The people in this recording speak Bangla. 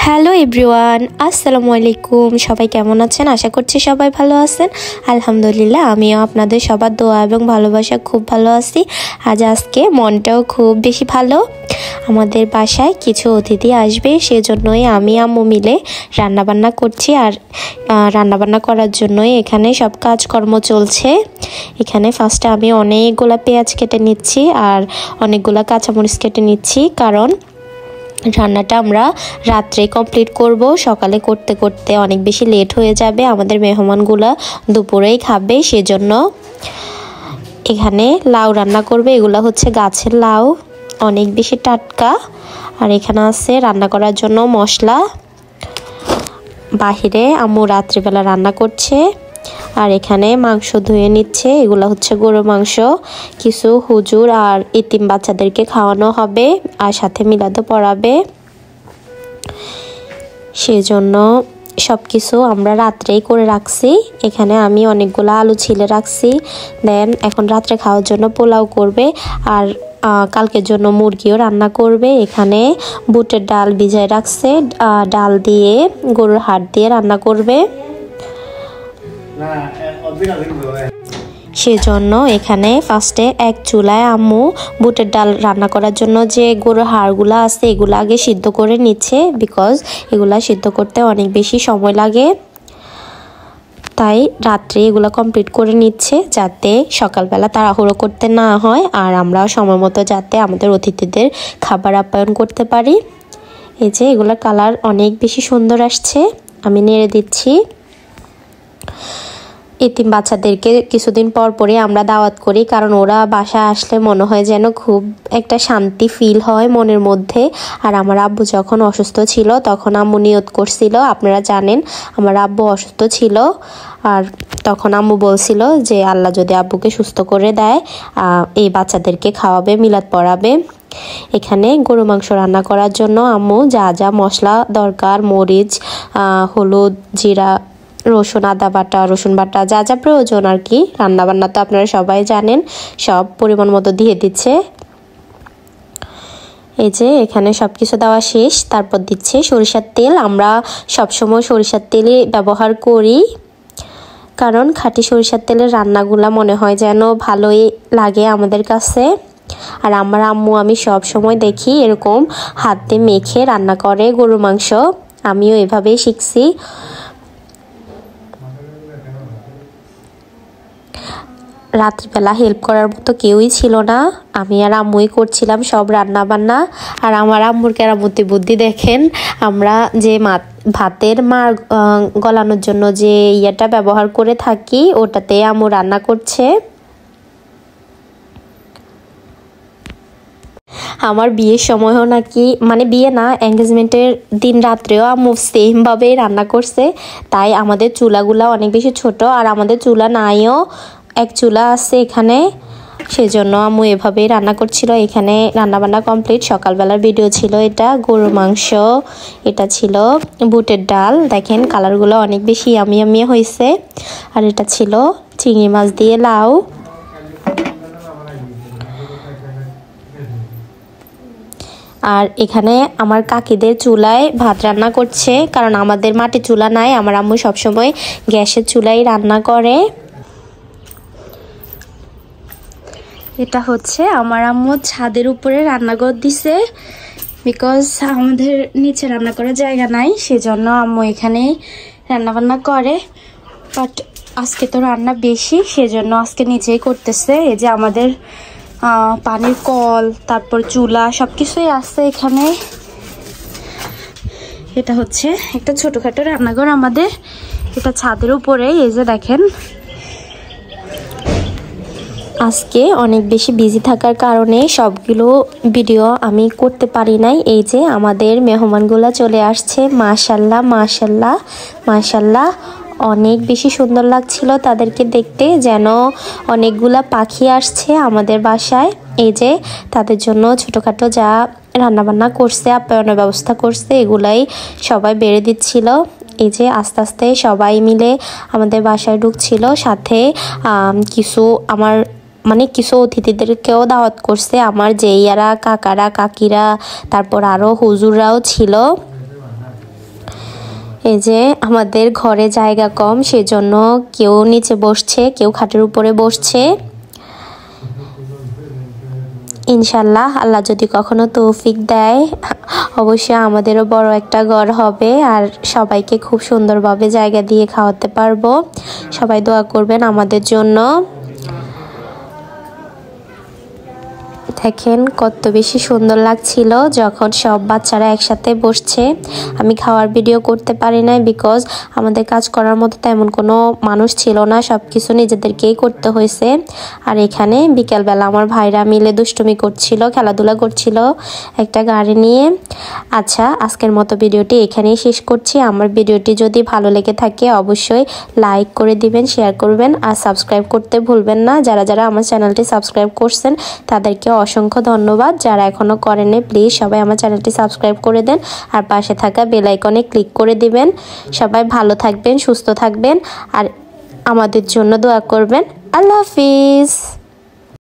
হ্যালো এভরিওয়ান, আসসালামু আলাইকুম। সবাই কেমন আছেন? আশা করছি সবাই ভালো আছেন। আলহামদুলিল্লাহ, আমিও আপনাদের সবার দোয়া এবং ভালোবাসা খুব ভালো আছি। আজকে মনটাও খুব বেশি ভালো। আমাদের বাসায় কিছু অতিথি আসবে, সেজন্যই আমি আম্মু মিলে রান্নাবান্না করছি। আর রান্নাবান্না করার জন্যই এখানে সব কাজকর্ম চলছে। এখানে ফার্স্টে আমি অনেকগুলা পেঁয়াজ কেটে নিচ্ছি আর অনেকগুলা কাঁচামরিচ কেটে নিচ্ছি, কারণ রান্নাটা আমরা রাত্রে কমপ্লিট করব। সকালে করতে করতে অনেক বেশি লেট হয়ে যাবে, আমাদের মেহমানগুলো দুপুরেই খাবে। সেজন্য এখানে লাউ রান্না করবে। এগুলো হচ্ছে গাছের লাউ, অনেক বেশি টাটকা। আর এখানে আছে রান্না করার জন্য মশলা। বাহিরে আম্মু রাত্রিবেলা রান্না করছে। আর এখানে মাংস ধুয়ে নিচ্ছে। এগুলো হচ্ছে গরুর মাংস। কিছু হুজুর আর এতিম বাচ্চাদেরকে খাওয়ানো হবে, আর সাথে মিলাদও পড়াবে। সেজন্য সব কিছু আমরা রাত্রেই করে রাখছি। এখানে আমি অনেকগুলো আলু ছিলে রাখছি। দেন এখন রাত্রে খাওয়ার জন্য পোলাও করবে, আর কালকের জন্য মুরগিও রান্না করবে। এখানে বুটের ডাল ভিজায় রাখছে, ডাল দিয়ে গরুর হাড় দিয়ে রান্না করবে। সেজন্য এখানে ফার্স্টে এক চুলায় আম্মু বুটের ডাল রান্না করার জন্য যে গরুর হাড়গুলো আছে এগুলো আগে সিদ্ধ করে নিচ্ছে, বিকজ এগুলা সিদ্ধ করতে অনেক বেশি সময় লাগে। তাই রাত্রে এগুলো কমপ্লিট করে নিচ্ছে, যাতে সকালবেলা তাড়াহুড়ো করতে না হয়, আর আমরাও সময় মতো যাতে আমাদের অতিথিদের খাবার আপ্যায়ন করতে পারি। এই যে এগুলোর কালার অনেক বেশি সুন্দর আসছে, আমি নেড়ে দিচ্ছি। এতিম বাচ্চাদেরকে কিছুদিন পর পরে আমরা দাওয়াত করি, কারণ ওরা বাসায় আসলে মনে হয় যেন খুব একটা শান্তি ফিল হয় মনের মধ্যে। আর আমার আব্বু যখন অসুস্থ ছিল তখন আম্মু নিয়ত করছিল, আপনারা জানেন আমার আব্বু অসুস্থ ছিল, আর তখন আম্মু বলছিল যে আল্লাহ যদি আব্বুকে সুস্থ করে দেয় এই বাচ্চাদেরকে খাওয়াবে, মিলাদ পড়াবে। এখানে গরু মাংস রান্না করার জন্য আম্মু যা যা মশলা দরকার, মরিচ, হলুদ, জিরা, রসুন, আদা বাটা, রসুন বাটা, যা যা প্রয়োজন আর কি, রান্নাবান্না তো আপনারা সবাই জানেন, সব পরিমাণ মতো দিয়ে দিচ্ছে। এই যে এখানে সব কিছু দেওয়া শেষ, তারপর দিচ্ছে সরিষার তেল। আমরা সবসময় সরিষার তেলই ব্যবহার করি, কারণ খাঁটি সরিষার তেলের রান্নাগুলা মনে হয় যেন ভালোই লাগে আমাদের কাছে। আর আমার আম্মু আমি সব সময় দেখি এরকম হাত দিয়ে মেখে রান্না করে গরুর মাংস, আমিও এভাবেই শিখছি। রাত্রিবেলা হেল্প করার মতো কেউই ছিল না, আমি আর আম্মুই করছিলাম সব রান্না বান্না। আর আমার আম্মুর কেরামতি বুদ্ধি দেখেন, আমরা যে ভাতের মার গলানোর জন্য যে ইয়েটা ব্যবহার করে থাকি ওটাতে আম্মু রান্না করছে। আমার বিয়ের সময়ও নাকি, মানে বিয়ে না, এঙ্গেজমেন্টের দিন রাত্রেও আম্মু সেমভাবেই রান্না করছে। তাই আমাদের চুলাগুলা অনেক বেশি ছোট, আর আমাদের চুলা নাইও, এক চুলা আছে এখানে, সেজন্য আম্মু এভাবেই রান্না করছিল। এখানে রান্নাবান্না কমপ্লিট। সকালবেলার ভিডিও ছিল এটা, গরুর মাংস, এটা ছিল বুটের ডাল, দেখেন কালারগুলো অনেক বেশি ইয়ামি ইয়ামি হয়েছে। আর এটা ছিল চিংড়ি মাছ দিয়ে লাউ। আর এখানে আমার কাকিদের চুলায় ভাত রান্না করছে, কারণ আমাদের মাটির চুলা নাই, আমার আম্মু সবসময় গ্যাসের চুলাই রান্না করে। এটা হচ্ছে আমার আম্মু ছাদের উপরে রান্নাঘর দিছে, বিকজ আমাদের নিচে রান্না করার জায়গা নাই, সেজন্য আম্মু এখানে রান্নাবান্না করে। বাট আজকে তো রান্না বেশি, সেজন্য আজকে নিচেই করতেছে। এই যে আমাদের পানির কল, তারপর চুলা, সব কিছুই আছে এখানে। এটা হচ্ছে একটা ছোটখাটো রান্নাঘর আমাদের, এটা ছাদের উপরে। এই যে দেখেন, আজকে অনেক বেশি বিজি থাকার কারণে সবগুলো ভিডিও আমি করতে পারি নাই। এই যে আমাদের মেহমানগুলো চলে আসছে, মাশাল্লাহ মাশাল্লাহ মাশাল্লাহ, অনেক বেশি সুন্দর লাগছিল তাদেরকে দেখতে, যেন অনেকগুলা পাখি আসছে আমাদের বাসায়। এই যে তাদের জন্য ছোটোখাটো যা রান্নাবান্না করছে, আপ্যায়নের ব্যবস্থা করছে, এগুলাই সবাই বেড়ে দিচ্ছিল। এই যে আস্তে আস্তে সবাই মিলে আমাদের বাসায় ঢুকছিল, সাথে কিছু কিছু অতিথিদেরকেও দাওয়াত করছে, আমার যেইয়ারা, কাকারা, কাকিরা, তারপর আরও হুজুররাও ছিল। এই যে আমাদের ঘরে জায়গা কম, সেজন্য কেউ নিচে বসছে, কেউ খাটের উপরে বসছে। ইনশাল্লাহ আল্লাহ যদি কখনো তৌফিক দেয় অবশ্যই আমাদেরও বড় একটা ঘর হবে আর সবাইকে খুব সুন্দরভাবে জায়গা দিয়ে খাওয়াতে পারবো। সবাই দোয়া করবেন আমাদের জন্য। দেখেন কত বেশি সুন্দর লাগছিল যখন সব বাচ্চারা একসাথে বসছে। আমি খাওয়ার ভিডিও করতে পারি নাই, বিকজ আমাদের কাজ করার মতো তেমন কোনো মানুষ ছিল না, সব কিছু নিজেদেরকেই করতে হয়েছে। আর এখানে বিকেলবেলা আমার ভাইরা মিলে দুষ্টুমি করছিল, খেলাধুলা করছিল একটা গাড়ি নিয়ে। আচ্ছা, আজকের মতো ভিডিওটি এখানেই শেষ করছি। আমার ভিডিওটি যদি ভালো লেগে থাকে অবশ্যই লাইক করে দিবেন, শেয়ার করবেন আর সাবস্ক্রাইব করতে ভুলবেন না। যারা যারা আমার চ্যানেলটি সাবস্ক্রাইব করছেন তাদেরকে অসংখ্য ধন্যবাদ। যারা এখনো করেনি প্লিজ সবাই আমার চ্যানেলটি সাবস্ক্রাইব করে দেন আর পাশে থাকা বেল আইকনে ক্লিক করে দিবেন। সবাই ভালো থাকবেন, সুস্থ থাকবেন আর আমাদের জন্য দোয়া করবেন। আল্লাহ হাফিজ।